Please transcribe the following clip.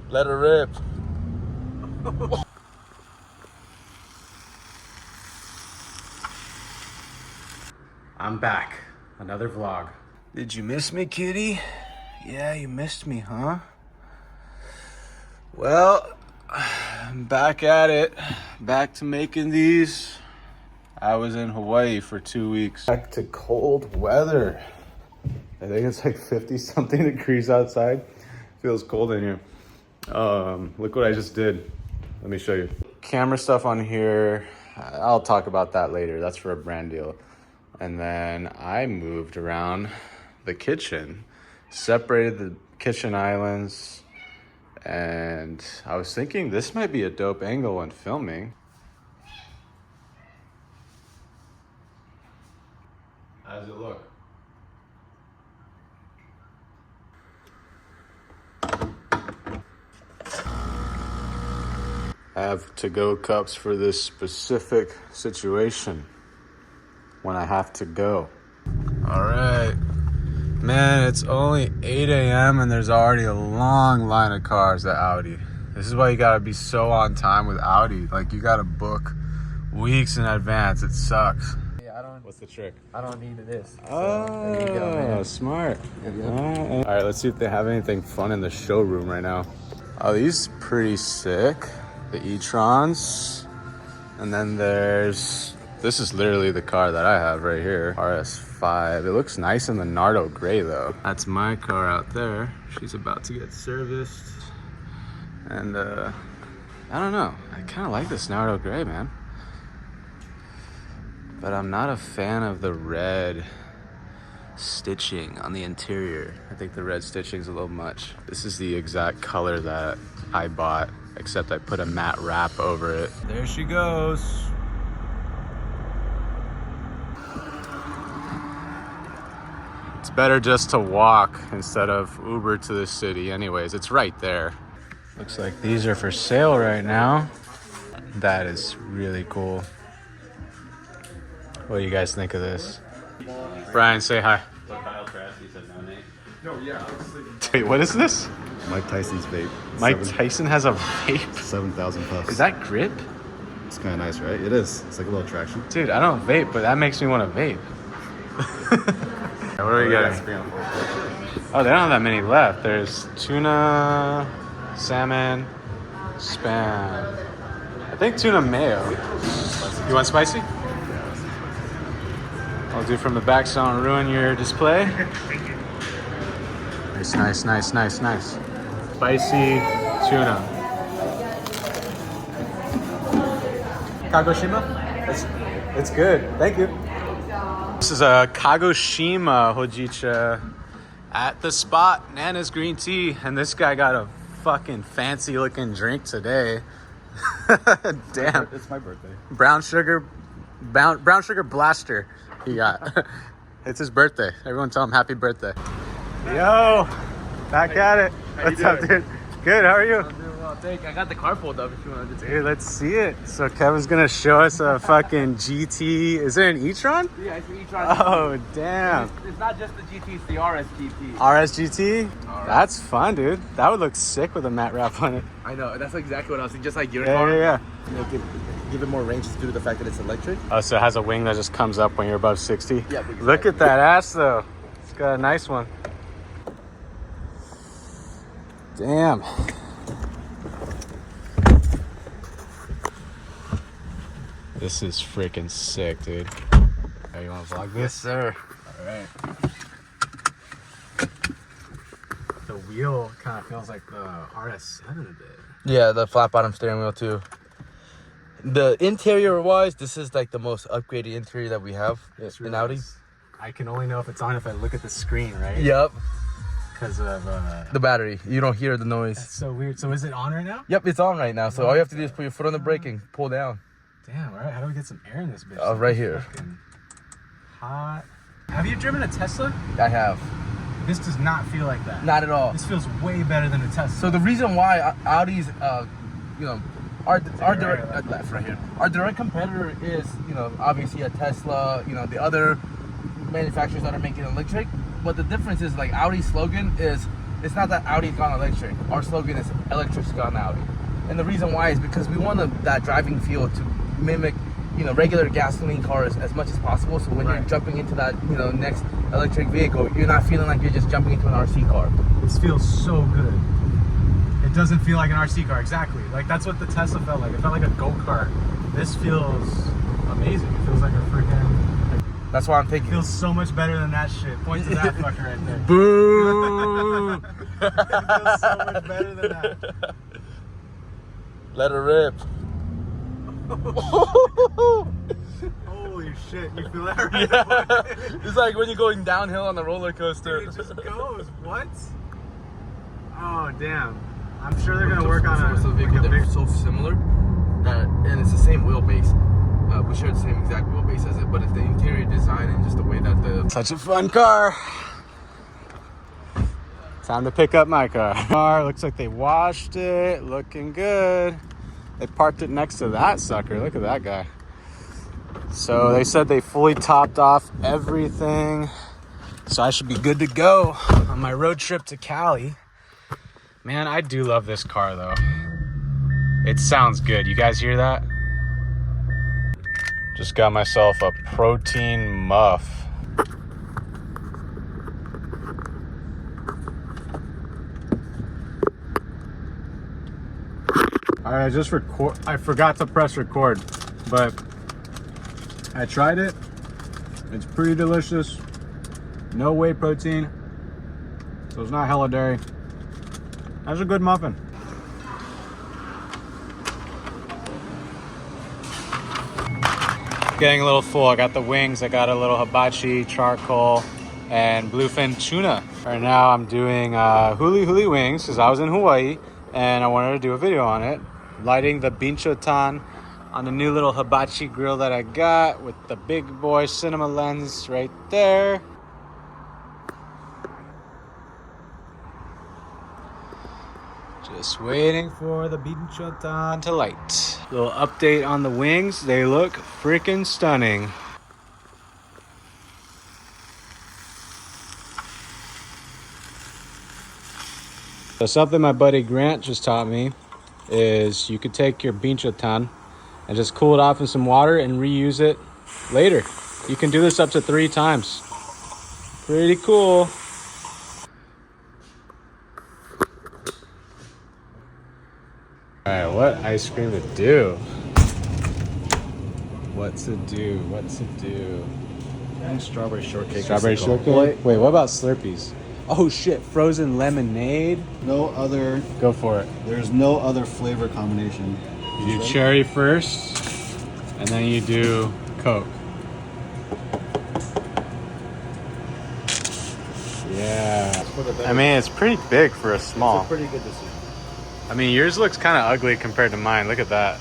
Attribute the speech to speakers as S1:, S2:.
S1: Let her rip. I'm back. Another vlog. Did you miss me, kitty? Yeah, you missed me, huh? Well, I'm back at it. Back to making these. I was in Hawaii for 2 weeks. Back to cold weather. I think it's like 50 something degrees outside. Feels cold in here. Look what I just did. Let me show you. Camera stuff on here. I'll talk about that later. That's for a brand deal. And then I moved around the kitchen, separated the kitchen islands, and I was thinking this might be a dope angle when filming. How does it look? I have to-go cups for this specific situation when I have to go. All right, man, it's only 8 a.m. and there's already a long line of cars at Audi. This is why you gotta be so on time with Audi. Like, you gotta book weeks in advance. It sucks.
S2: Yeah, I don't.
S1: What's the trick?
S2: I don't need this.
S1: Oh,
S2: there you go, man.
S1: Smart. All right, let's see if they have anything fun in the showroom right now. Oh, these are pretty sick. The e-trons. And then there's, this is literally the car that I have right here. RS5. It looks nice in the Nardo gray though. That's my car out there. She's about to get serviced. And I don't know. I kind of like this Nardo gray, man. But I'm not a fan of the red stitching on the interior. I think the red stitching's a little much. This is the exact color that I bought, except I put a matte wrap over it. There she goes. It's better just to walk instead of Uber to the city anyways. It's right there. Looks like these are for sale right now. That is really cool. What do you guys think of this? Brian, say hi. Wait, what is this?
S3: Mike Tyson's vape.
S1: Mike Tyson has a vape?
S3: 7,000 puffs.
S1: Is that grip?
S3: It's kind of nice, right? It is. It's like a little attraction.
S1: Dude, I don't vape, but that makes me want to vape. What are we getting? Oh, they don't have that many left. There's tuna, salmon, spam. I think tuna mayo. You want spicy? I'll do from the back so I don't ruin your display. Nice, nice, nice, nice, nice. Spicy tuna. Kagoshima? It's good. Thank you. This is a Kagoshima hojicha at the spot, Nana's Green Tea. And this guy got a fucking fancy looking drink today. Damn.
S3: It's my birthday.
S1: Brown sugar blaster he got. It's his birthday. Everyone tell him happy birthday. Yo, back at it. What's up, dude? Good, how are you?
S2: I'm doing well. I got the car pulled up if you want to take it.
S1: Dude, let's see it. So Kevin's gonna show us a fucking GT. Is it an e-tron?
S2: Yeah, it's an e-tron.
S1: Oh, damn.
S2: It's not just the GT, it's the RSGT.
S1: RSGT? That's fun, dude. That would look sick with a matte wrap on it.
S2: I know, that's exactly what I was thinking. Just like your
S1: Yeah,
S2: car.
S1: yeah,
S3: Give it more range due to the fact that it's electric.
S1: Oh, so it has a wing that just comes up when you're above 60?
S2: Yeah, exactly.
S1: Look at that ass, though. It's got a nice one. Damn. This is freaking sick, dude. Hey, you want to vlog this?
S2: Yes, sir.
S1: All right. The wheel kind of feels like the RS7 a bit.
S2: Yeah, the flat bottom steering wheel too. The interior wise, this is like the most upgraded interior that we have in Audi.
S1: Nice. I can only know if it's on if I look at the screen, right?
S2: Yep.
S1: Because of
S2: the battery. You don't hear the noise.
S1: That's so weird. So is it on right now?
S2: Yep, it's on right now. So all you have to do is put your foot on the brake and pull down.
S1: Damn, all right. How do we get some air in this bitch?
S2: Right here.
S1: Fucking hot. Have you driven a Tesla?
S2: I have.
S1: This does not feel like that.
S2: Not at all.
S1: This feels way better than a Tesla.
S2: So the reason why Audi's, our direct left right here. Our direct competitor is, obviously a Tesla. The other manufacturers that are making electric. But the difference is like Audi's slogan is it's not that Audi's gone electric. Our slogan is electric's gone Audi. And the reason why is because we want that driving feel to mimic, you know, regular gasoline cars as much as possible. So when you're jumping into that, you know, next electric vehicle, you're not feeling like you're just jumping into an RC car.
S1: This feels so good. It doesn't feel like an RC car, exactly. Like that's what the Tesla felt like. It felt like a go-kart. This feels amazing. It feels like a freaking...
S2: That's why I'm thinking.
S1: It feels so much better than that shit. Point to that fucker right there.
S2: Boo!
S1: It feels so much better than that.
S2: Let her rip.
S1: Holy shit, you feel that right?
S2: Yeah. It's like when you're going downhill on the roller coaster.
S1: Dude, it just goes. What? Oh, damn. I'm sure they're gonna work on a
S2: vehicle. They're so similar that, and it's the same wheelbase. We share the same exact wheelbase as it, but it's the interior design and just the way that the...
S1: Such a fun car. Time to pick up my car. Looks like they washed it. Looking good. They parked it next to that sucker. Look at that guy. So they said they fully topped off everything. So I should be good to go on my road trip to Cali. Man, I do love this car though. It sounds good. You guys hear that? Just got myself a protein muff. Alright, I forgot to press record, but I tried it. It's pretty delicious. No whey protein, so it's not hella dairy. That's a good muffin. Getting a little full. I got the wings, I got a little hibachi, charcoal, and bluefin tuna. Right now I'm doing huli huli wings because I was in Hawaii and I wanted to do a video on it. Lighting the binchotan on the new little hibachi grill that I got with the big boy cinema lens right there. Just waiting for the binchotan to light. Little update on the wings. They look freaking stunning. So something my buddy Grant just taught me is you could take your binchotan and just cool it off in some water and reuse it later. You can do this up to 3 times. Pretty cool. Alright, what ice cream to do? What to do? What to do?
S3: And strawberry shortcake.
S1: Strawberry shortcake? Wait, what about Slurpees? Oh shit, frozen lemonade?
S3: No other.
S1: Go for it.
S3: There's no other flavor combination.
S1: You do cherry first, and then you do Coke. Yeah. I mean, it's pretty big for a small.
S3: It's a pretty good decision.
S1: I mean, yours looks kind of ugly compared to mine. Look at that.